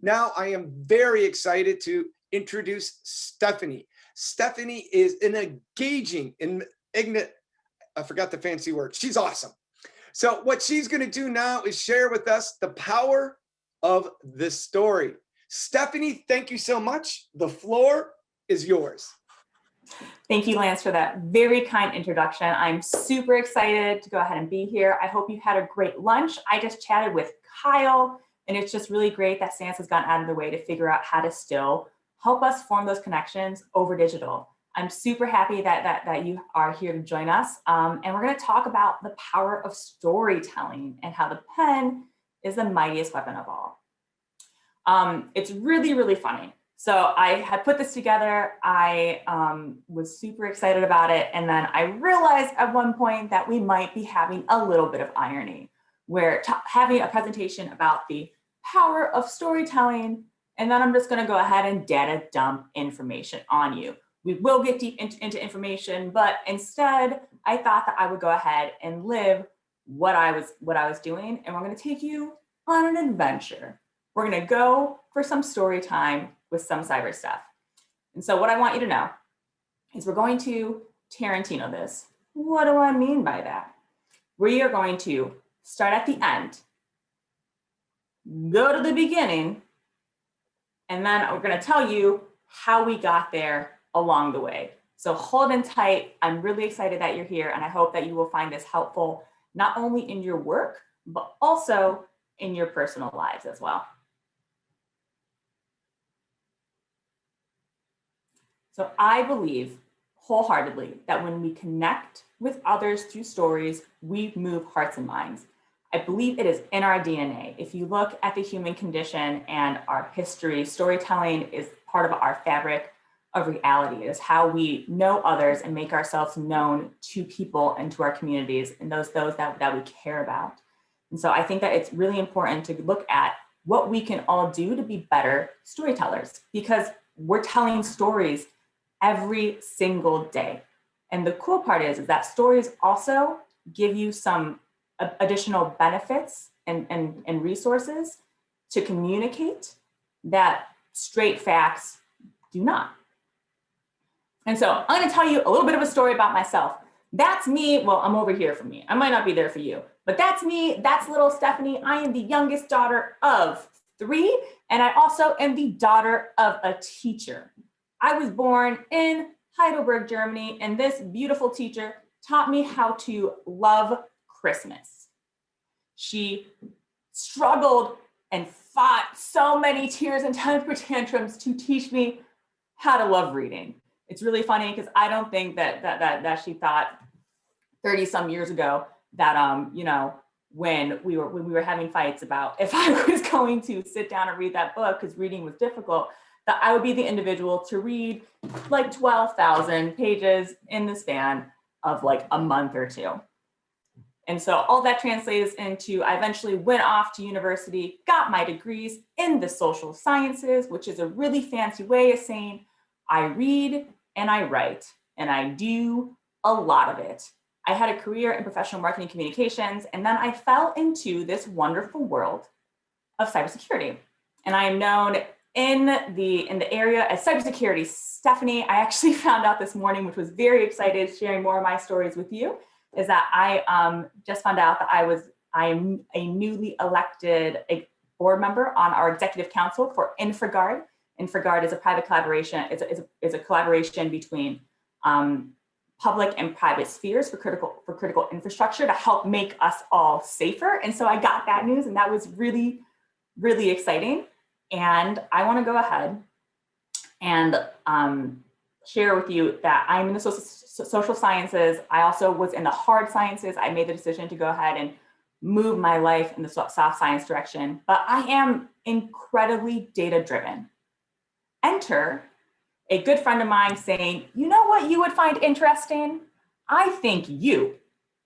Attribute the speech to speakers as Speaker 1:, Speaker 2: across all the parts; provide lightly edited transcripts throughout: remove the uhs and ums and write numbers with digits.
Speaker 1: Now I am very excited to introduce Steffanie. Steffanie is an engaging, I forgot the fancy word. She's awesome. So what she's going to do now is share with us the power of the story. Steffanie, thank you so much. The floor is yours.
Speaker 2: Thank you, Lance, for that very kind introduction. I'm super excited to go ahead and be here. I hope you had a great lunch. I just chatted with Kyle, and it's just really great that Sans has gone out of the way to figure out how to still help us form those connections over digital. I'm super happy that you are here to join us. And we're going to talk about the power of storytelling and how the pen is the mightiest weapon of all. It's really, really funny. So I had put this together. I was super excited about it. And then I realized at one point that we might be having a little bit of irony, where having a presentation about the power of storytelling, and then I'm just going to go ahead and data dump information on you. We will get deep into information, but instead I thought that I would go ahead and live what I was doing. And we're going to take you on an adventure. We're going to go for some story time with some cyber stuff. And so what I want you to know is we're going to Tarantino this. What do I mean by that? We are going to start at the end, go to the beginning, and then we're going to tell you how we got there along the way. So hold in tight. I'm really excited that you're here, and I hope that you will find this helpful, not only in your work, but also in your personal lives as well. So I believe wholeheartedly that when we connect with others through stories, we move hearts and minds. I believe it is in our DNA. If you look at the human condition and our history, storytelling is part of our fabric of reality. It is how we know others and make ourselves known to people and to our communities and those that we care about. And so I think that it's really important to look at what we can all do to be better storytellers, because we're telling stories every single day. And the cool part is that stories also give you some additional benefits and resources to communicate that straight facts do not. And so I'm going to tell you a little bit of a story about myself. That's me. Well, I'm over here for me. I might not be there for you, but that's me. That's little Steffanie. I am the youngest daughter of 3, and I also am the daughter of a teacher. I was born in Heidelberg, Germany, and this beautiful teacher taught me how to love Christmas. She struggled and fought so many tears and temper tantrums to teach me how to love reading. It's really funny because I don't think that she thought 30 some years ago that you know, when we were having fights about if I was going to sit down and read that book because reading was difficult, that I would be the individual to read like 12,000 pages in the span of like a month or 2. And so all that translates into, I eventually went off to university, got my degrees in the social sciences, which is a really fancy way of saying I read and I write, and I do a lot of it. I had a career in professional marketing communications, and then I fell into this wonderful world of cybersecurity. And I am known in the area as Cybersecurity Steffanie. I actually found out this morning, which was very excited, sharing more of my stories with you, is that I just found out that I'm a newly elected board member on our executive council for InfraGard. InfraGard is a private collaboration. It's a collaboration between public and private spheres for critical infrastructure to help make us all safer. And so I got that news, and that was really, really exciting. And I want to go ahead and share with you that I'm in the social sciences. I also was in the hard sciences. I made the decision to go ahead and move my life in the soft science direction, but I am incredibly data-driven. Enter a good friend of mine saying, you know what you would find interesting? I think you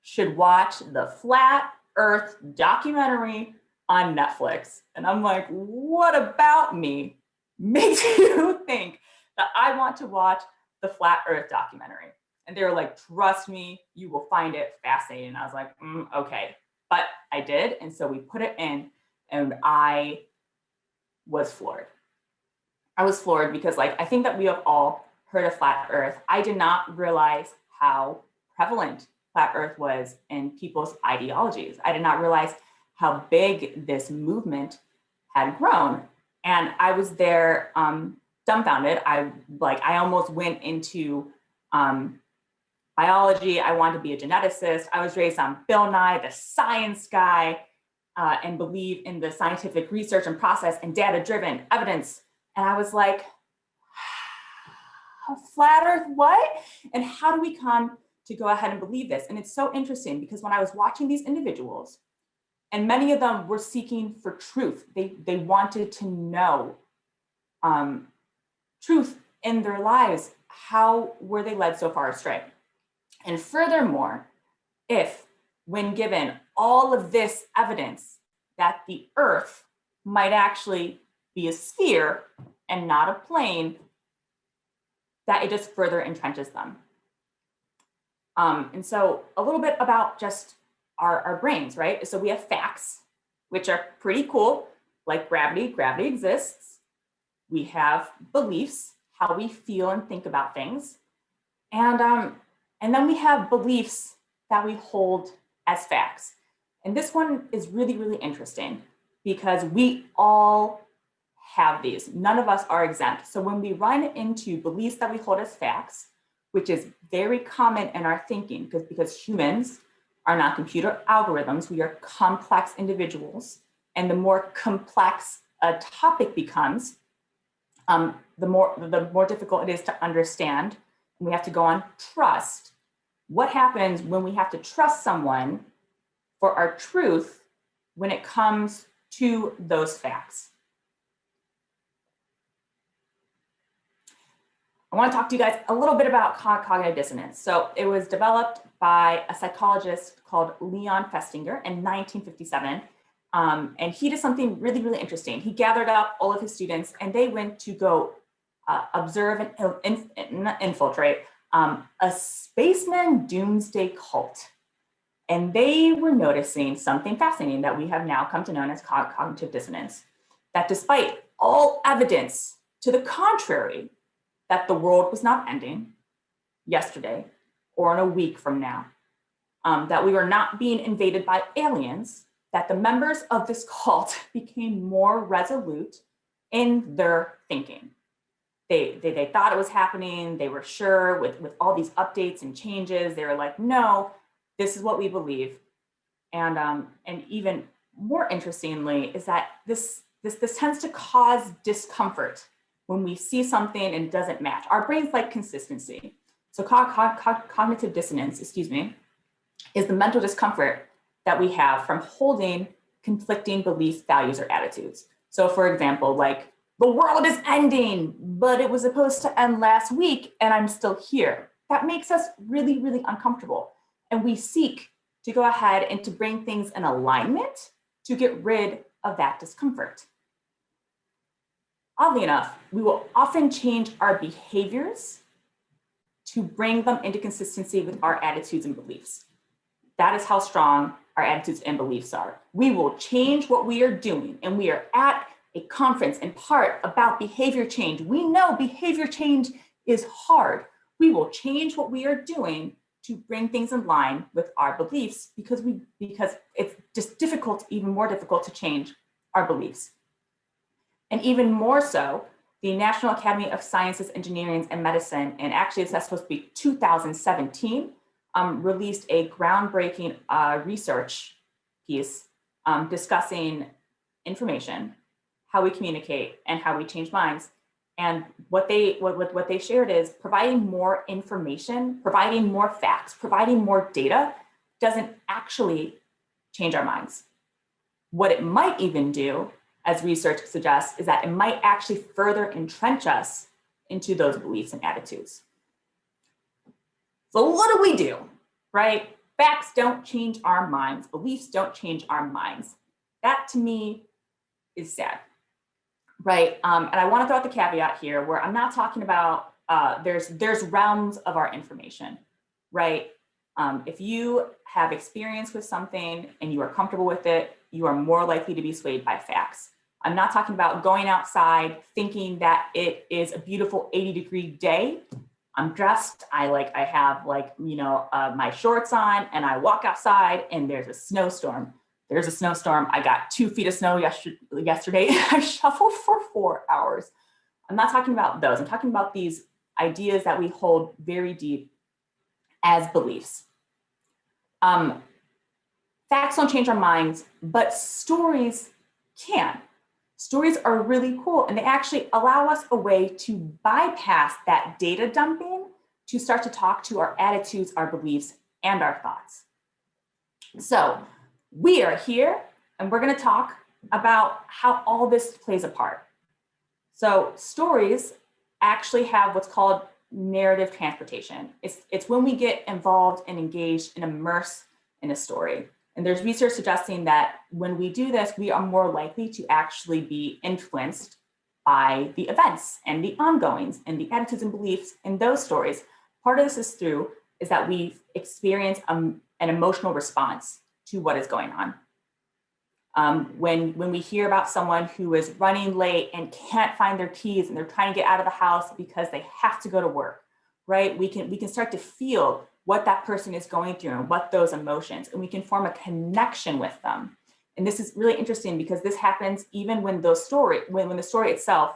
Speaker 2: should watch the Flat Earth documentary on Netflix. And I'm like, what about me makes you think that I want to watch the Flat Earth documentary? And they were like, trust me, you will find it fascinating. And I was like, okay, but I did. And so we put it in, and I was floored. I was floored because like, I think that we have all heard of flat Earth. I did not realize how prevalent flat Earth was in people's ideologies. I did not realize how big this movement had grown. And I was there dumbfounded. I almost went into biology. I wanted to be a geneticist. I was raised on Bill Nye, the science guy, and believe in the scientific research and process and data-driven evidence. And I was like, flat Earth, what? And how do we come to go ahead and believe this? And it's so interesting because when I was watching these individuals, and many of them were seeking for truth, they wanted to know truth in their lives. How were they led so far astray? And furthermore, if when given all of this evidence that the Earth might actually be a sphere and not a plane, that it just further entrenches them. And so a little bit about just our brains, right? So we have facts, which are pretty cool, like gravity exists. We have beliefs, how we feel and think about things. And then we have beliefs that we hold as facts. And this one is really, really interesting because we all have these. None of us are exempt. So when we run into beliefs that we hold as facts, which is very common in our thinking because humans are not computer algorithms, we are complex individuals. And the more complex a topic becomes, the more difficult it is to understand. And we have to go on trust. What happens when we have to trust someone for our truth when it comes to those facts? I want to talk to you guys a little bit about cognitive dissonance. So it was developed by a psychologist called Leon Festinger in 1957. And he did something really, really interesting. He gathered up all of his students and they went to go observe and infiltrate a spaceman doomsday cult. And they were noticing something fascinating that we have now come to know as cognitive dissonance, that despite all evidence to the contrary, that the world was not ending yesterday or in a week from now, that we were not being invaded by aliens, that the members of this cult became more resolute in their thinking. They thought it was happening. They were sure with all these updates and changes. They were like, no, this is what we believe. And even more interestingly is that this tends to cause discomfort when we see something and it doesn't match. Our brains like consistency. So cognitive dissonance, is the mental discomfort that we have from holding conflicting beliefs, values, or attitudes. So for example, like the world is ending, but it was supposed to end last week and I'm still here. That makes us really, really uncomfortable. And we seek to go ahead and to bring things in alignment to get rid of that discomfort. Oddly enough, we will often change our behaviors to bring them into consistency with our attitudes and beliefs. That is how strong our attitudes and beliefs are. We will change what we are doing, and we are at a conference in part about behavior change. We know behavior change is hard. We will change what we are doing to bring things in line with our beliefs because it's just difficult, even more difficult to change our beliefs. And even more so, the National Academy of Sciences, Engineering, and Medicine, and actually that's supposed to be 2017, released a groundbreaking research piece discussing information, how we communicate, and how we change minds. And what they shared is providing more information, providing more facts, providing more data doesn't actually change our minds. What it might even do, as research suggests, is that it might actually further entrench us into those beliefs and attitudes. So what do we do, right? Facts don't change our minds. Beliefs don't change our minds. That to me is sad, right? And I want to throw out the caveat here where I'm not talking about, there's realms of our information, right? If you have experience with something and you are comfortable with it, you are more likely to be swayed by facts. I'm not talking about going outside thinking that it is a beautiful 80-degree day. I'm dressed, I have my shorts on, and I walk outside and there's a snowstorm. There's a snowstorm. I got 2 feet of snow yesterday. I shoveled for 4 hours. I'm not talking about those. I'm talking about these ideas that we hold very deep as beliefs. Facts don't change our minds, but stories can. Stories are really cool, and they actually allow us a way to bypass that data dumping to start to talk to our attitudes, our beliefs, and our thoughts. So we are here, and we're going to talk about how all this plays a part. So stories actually have what's called narrative transportation. It's when we get involved and engaged and immersed in a story. And there's research suggesting that when we do this, we are more likely to actually be influenced by the events and the ongoings and the attitudes and beliefs in those stories. Part of this is that we experience an emotional response to what is going on. When we hear about someone who is running late and can't find their keys and they're trying to get out of the house because they have to go to work, right? We can start to feel what that person is going through and what those emotions, and we can form a connection with them. And this is really interesting because this happens even when the story itself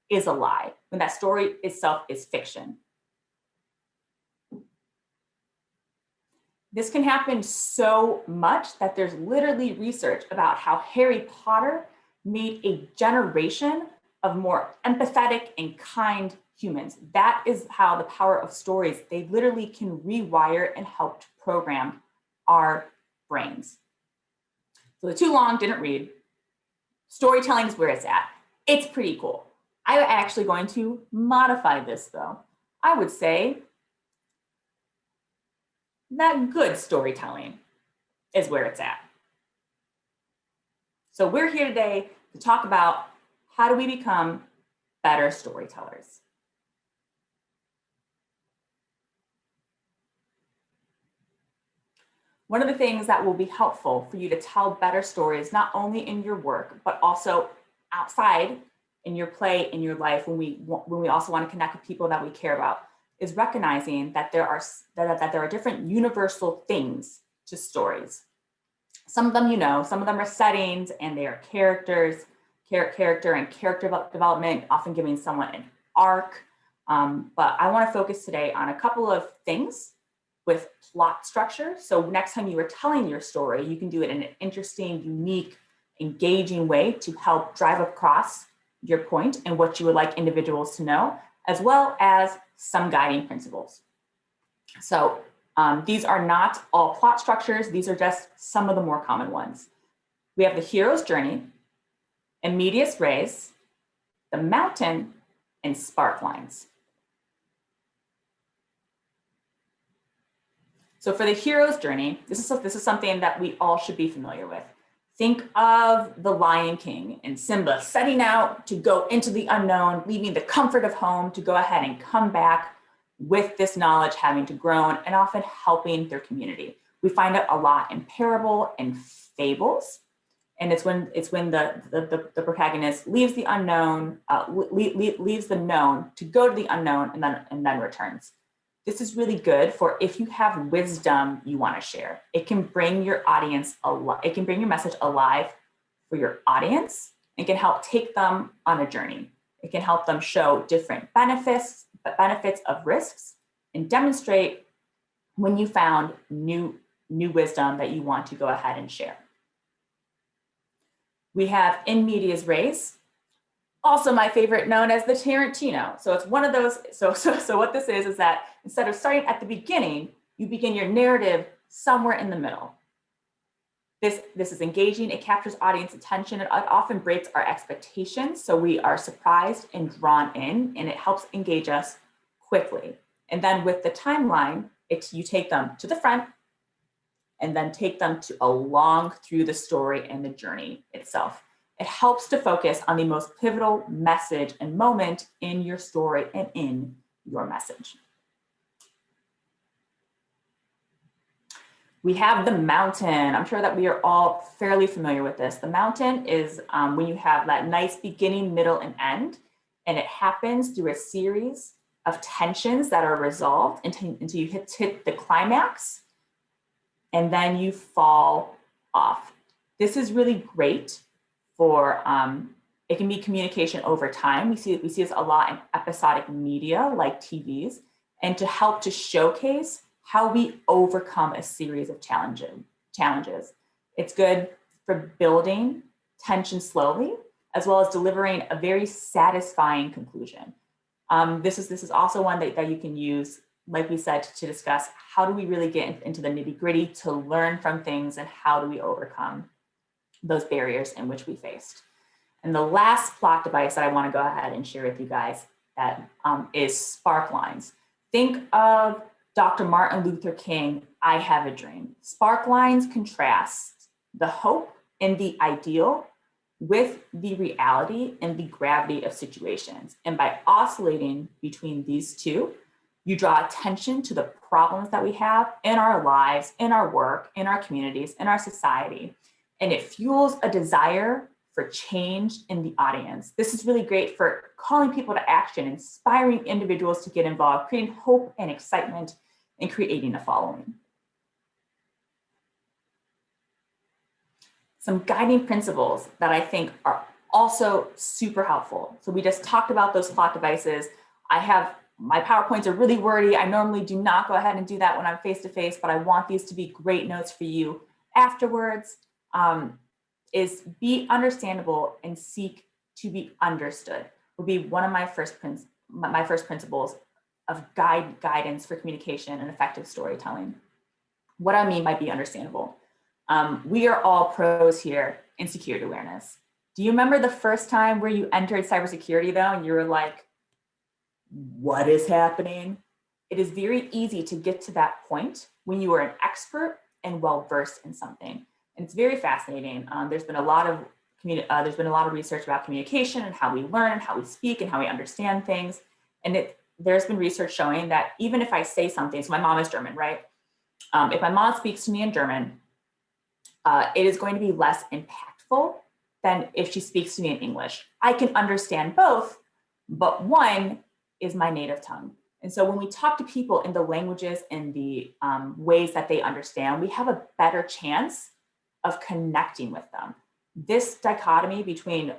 Speaker 2: is a lie, when that story itself is fiction. This can happen so much that there's literally research about how Harry Potter made a generation of more empathetic and kind humans. That is how the power of stories, they literally can rewire and help to program our brains. So the too long, didn't read. Storytelling is where it's at. It's pretty cool. I'm actually going to modify this though. I would say that good storytelling is where it's at. So we're here today to talk about how do we become better storytellers. One of the things that will be helpful for you to tell better stories, not only in your work, but also outside in your play, in your life, when we also want to connect with people that we care about, is recognizing that there are different universal things to stories. Some of them, some of them are settings and they are characters, character and character development, often giving someone an arc. But I want to focus today on a couple of things with plot structure. So next time you are telling your story, you can do it in an interesting, unique, engaging way to help drive across your point and what you would like individuals to know, as well as some guiding principles. So these are not all plot structures. These are just some of the more common ones. We have the hero's journey, medias res, the mountain, and spark lines. So for the hero's journey, this is something that we all should be familiar with. Think of the Lion King and Simba setting out to go into the unknown, leaving the comfort of home to go ahead and come back with this knowledge, having to grow and often helping their community. We find it a lot in parable and fables. And it's when the protagonist leaves the unknown, leaves the known to go to the unknown and then returns. This is really good for if you have wisdom you want to share. It can bring your audience alive. It can bring your message alive for your audience. It can help take them on a journey. It can help them show different benefits of risks and demonstrate when you found new wisdom that you want to go ahead and share. We have in medias res, also my favorite, known as the Tarantino. So it's one of those, so what this is that instead of starting at the beginning, you begin your narrative somewhere in the middle. This is engaging, it captures audience attention, it often breaks our expectations, so we are surprised and drawn in, and it helps engage us quickly. And then with the timeline, you take them to the front, and then take them along through the story and the journey itself. It helps to focus on the most pivotal message and moment in your story and in your message. We have the mountain. I'm sure that we are all fairly familiar with this. The mountain is when you have that nice beginning, middle, and end, and it happens through a series of tensions that are resolved until you hit the climax, and then you fall off. This is really great for, it can be communication over time. We see this a lot in episodic media like TVs, and to help to showcase how we overcome a series of challenges. It's good for building tension slowly, as well as delivering a very satisfying conclusion. This is also one that you can use, like we said, to discuss how do we really get into the nitty-gritty to learn from things, and how do we overcome those barriers in which we faced. And the last plot device that I want to go ahead and share with you guys that is spark lines. Think of Dr. Martin Luther King, I have a dream. Spark lines contrast the hope and the ideal with the reality and the gravity of situations. And by oscillating between these two, you draw attention to the problems that we have in our lives, in our work, in our communities, in our society. And it fuels a desire for change in the audience. This is really great for calling people to action, inspiring individuals to get involved, creating hope and excitement, and creating a following. Some guiding principles that I think are also super helpful. So we just talked about those plot devices. My PowerPoints are really wordy. I normally do not go ahead and do that when I'm face-to-face, but I want these to be great notes for you afterwards. Is be understandable and seek to be understood will be one of my first principles of guidance for communication and effective storytelling. What I mean by be understandable. We are all pros here in security awareness. Do you remember the first time where you entered cybersecurity though, and you were like, what is happening? It is very easy to get to that point when you are an expert and well-versed in something. And it's very fascinating. There's been a lot of research about communication and how we learn and how we speak and how we understand things. And there's been research showing that even if I say something, so my mom is German, right? If my mom speaks to me in German, it is going to be less impactful than if she speaks to me in English. I can understand both, but one is my native tongue. And so when we talk to people in the languages and the ways that they understand, we have a better chance of connecting with them. This dichotomy between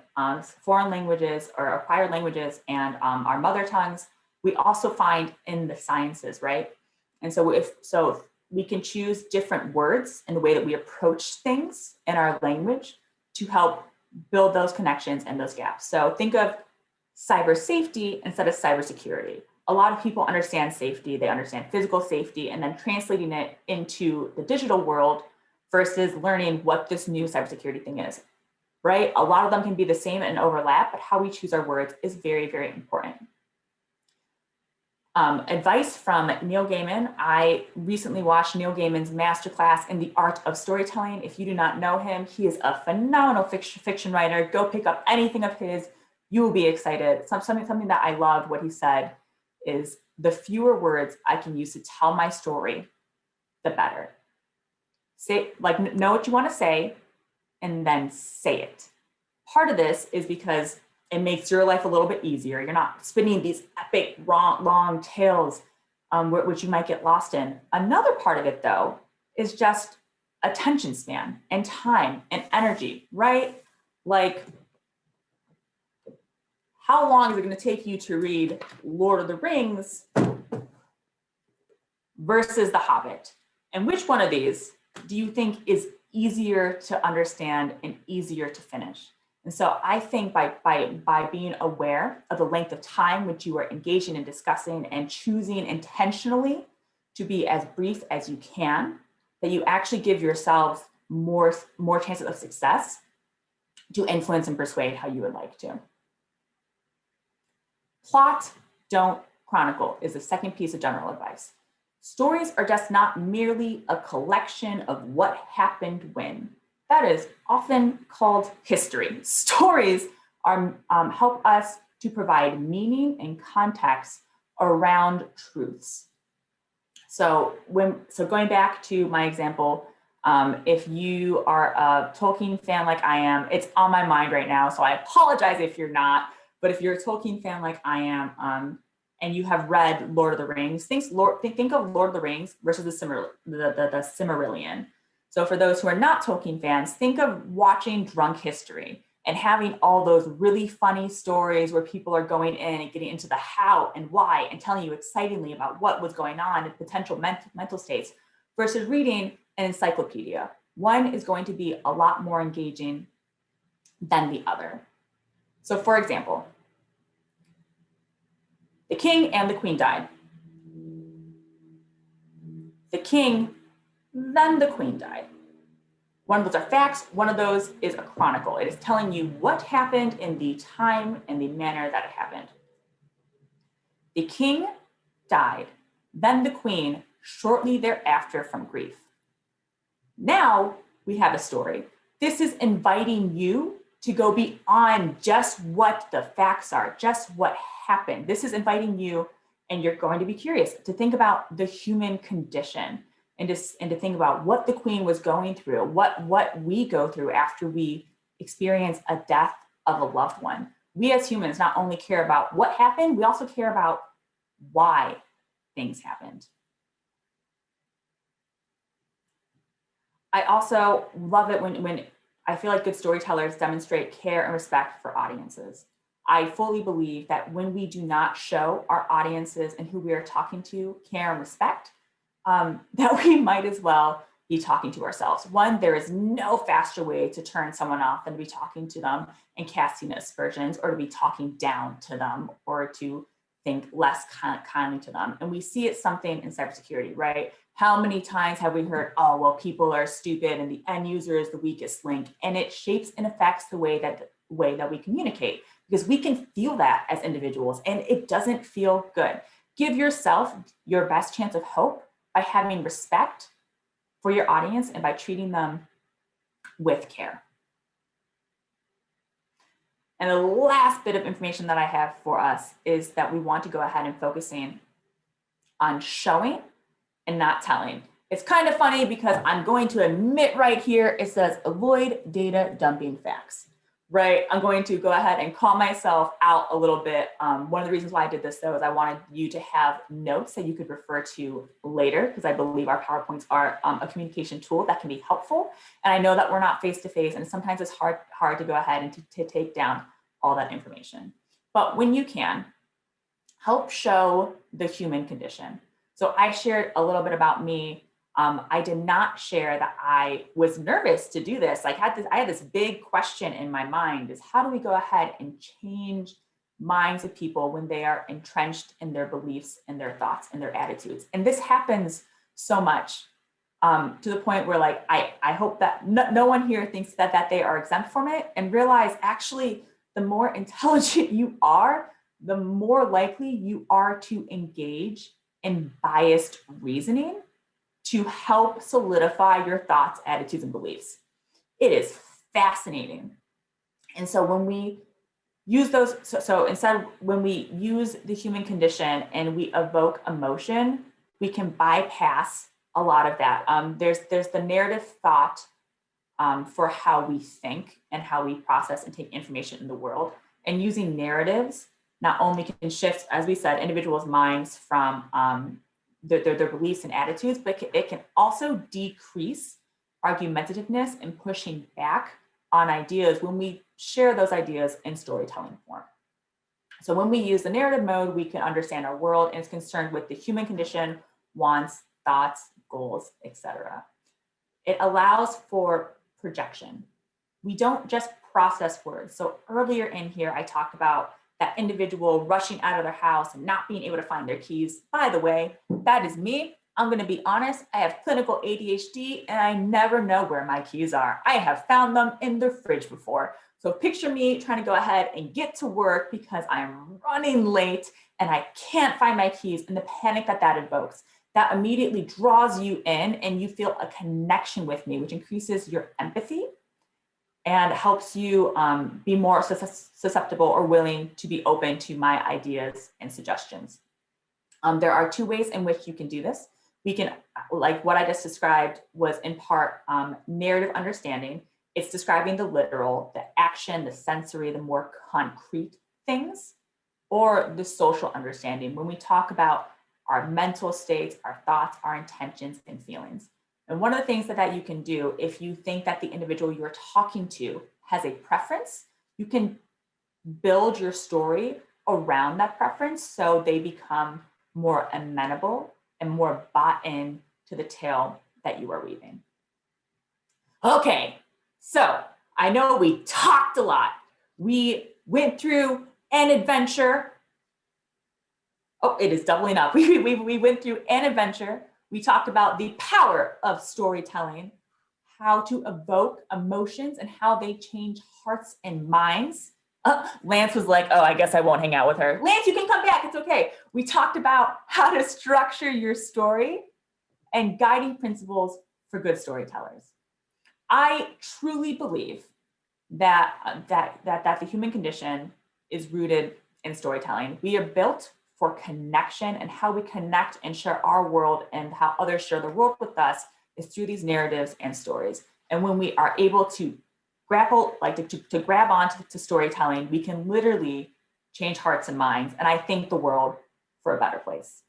Speaker 2: foreign languages or acquired languages and our mother tongues, we also find in the sciences, right? And so we can choose different words in the way that we approach things in our language to help build those connections and those gaps. So think of cyber safety instead of cybersecurity. A lot of people understand safety, they understand physical safety, and then translating it into the digital world versus learning what this new cybersecurity thing is, right? A lot of them can be the same and overlap, but how we choose our words is very, very important. Advice from Neil Gaiman. I recently watched Neil Gaiman's masterclass in the art of storytelling. If you do not know him, he is a phenomenal fiction writer. Go pick up anything of his. You will be excited. Something that I loved what he said is the fewer words I can use to tell my story, the better. Know what you want to say and then say it. Part of this is because it makes your life a little bit easier. You're not spinning these epic, long tales, which you might get lost in. Another part of it, though, is just attention span and time and energy, right? Like, how long is it going to take you to read Lord of the Rings versus The Hobbit? And which one of these do you think is easier to understand and easier to finish? And so I think by being aware of the length of time which you are engaging in discussing and choosing intentionally to be as brief as you can, that you actually give yourselves more chances of success to influence and persuade how you would like to. Plot, don't chronicle is the second piece of general advice. Stories are just not merely a collection of what happened when. That is often called history. Stories help us to provide meaning and context around truths. So going back to my example, if you are a Tolkien fan like I am, it's on my mind right now, so I apologize if you're not. But if you're a Tolkien fan like I am, and you have read Lord of the Rings, think of Lord of the Rings versus the Silmarillion. So for those who are not Tolkien fans, think of watching Drunk History and having all those really funny stories where people are going in and getting into the how and why and telling you excitingly about what was going on and potential mental states versus reading an encyclopedia. One is going to be a lot more engaging than the other. So for example, the king and the queen died. The king, then the queen died. One of those are facts, one of those is a chronicle. It is telling you what happened in the time and the manner that it happened. The king died, then the queen shortly thereafter from grief. Now we have a story. This is inviting you to go beyond just what the facts are, just what happened. This is inviting you, and you're going to be curious, to think about the human condition and to think about what the queen was going through, what we go through after we experience a death of a loved one. We as humans not only care about what happened, we also care about why things happened. I also love it when I feel like good storytellers demonstrate care and respect for audiences. I fully believe that when we do not show our audiences and who we are talking to care and respect, that we might as well be talking to ourselves. One, there is no faster way to turn someone off than to be talking to them and casting aspersions, or to be talking down to them, or to think less kindly to them. And we see it something in cybersecurity, right? How many times have we heard, oh, well, people are stupid and the end user is the weakest link? And it shapes and affects the way that we communicate, because we can feel that as individuals and it doesn't feel good. Give yourself your best chance of hope by having respect for your audience and by treating them with care. And the last bit of information that I have for us is that we want to go ahead and focusing on showing and not telling. It's kind of funny because I'm going to admit right here, it says avoid data dumping facts, right? I'm going to go ahead and call myself out a little bit. One of the reasons why I did this though is I wanted you to have notes that you could refer to later, because I believe our PowerPoints are a communication tool that can be helpful. And I know that we're not face-to-face, and sometimes it's hard to go ahead and to take down all that information. But when you can, help show the human condition. So I shared a little bit about me. I did not share that I was nervous to do this. I had this big question in my mind, is how do we go ahead and change minds of people when they are entrenched in their beliefs and their thoughts and their attitudes? And this happens so much to the point where, like, I hope that no one here thinks that they are exempt from it, and realize actually the more intelligent you are, the more likely you are to engage in biased reasoning to help solidify your thoughts, attitudes, and beliefs. It is fascinating. And so when we use those, so instead, when we use the human condition and we evoke emotion, we can bypass a lot of that. There's the narrative thought for how we think and how we process and take information in the world. And using narratives not only can shift, as we said, individuals' minds from their beliefs and attitudes, but it can also decrease argumentativeness and pushing back on ideas when we share those ideas in storytelling form. So when we use the narrative mode, we can understand our world and is concerned with the human condition, wants, thoughts, goals, etc. It allows for projection. We don't just process words. So earlier in here, I talked about that individual rushing out of their house and not being able to find their keys. By the way, that is me. I'm going to be honest. I have clinical ADHD and I never know where my keys are. I have found them in the fridge before. So picture me trying to go ahead and get to work because I'm running late and I can't find my keys, and the panic that evokes. That immediately draws you in and you feel a connection with me, which increases your empathy and helps you be more susceptible or willing to be open to my ideas and suggestions. There are two ways in which you can do this. We can, like what I just described was in part narrative understanding. It's describing the literal, the action, the sensory, the more concrete things, or the social understanding when we talk about our mental states, our thoughts, our intentions, and feelings. And one of the things that you can do if you think that the individual you're talking to has a preference, you can build your story around that preference so they become more amenable and more bought in to the tale that you are weaving. Okay, so I know we talked a lot. We went through an adventure. Oh, it is doubling up. We went through an adventure. We talked about the power of storytelling, how to evoke emotions and how they change hearts and minds. Lance was like, oh, I guess I won't hang out with her. Lance, you can come back. It's okay. We talked about how to structure your story and guiding principles for good storytellers. I truly believe that the human condition is rooted in storytelling. We are built for connection, and how we connect and share our world and how others share the world with us is through these narratives and stories. And when we are able to grapple, like to grab onto to storytelling, we can literally change hearts and minds, and I think the world for a better place.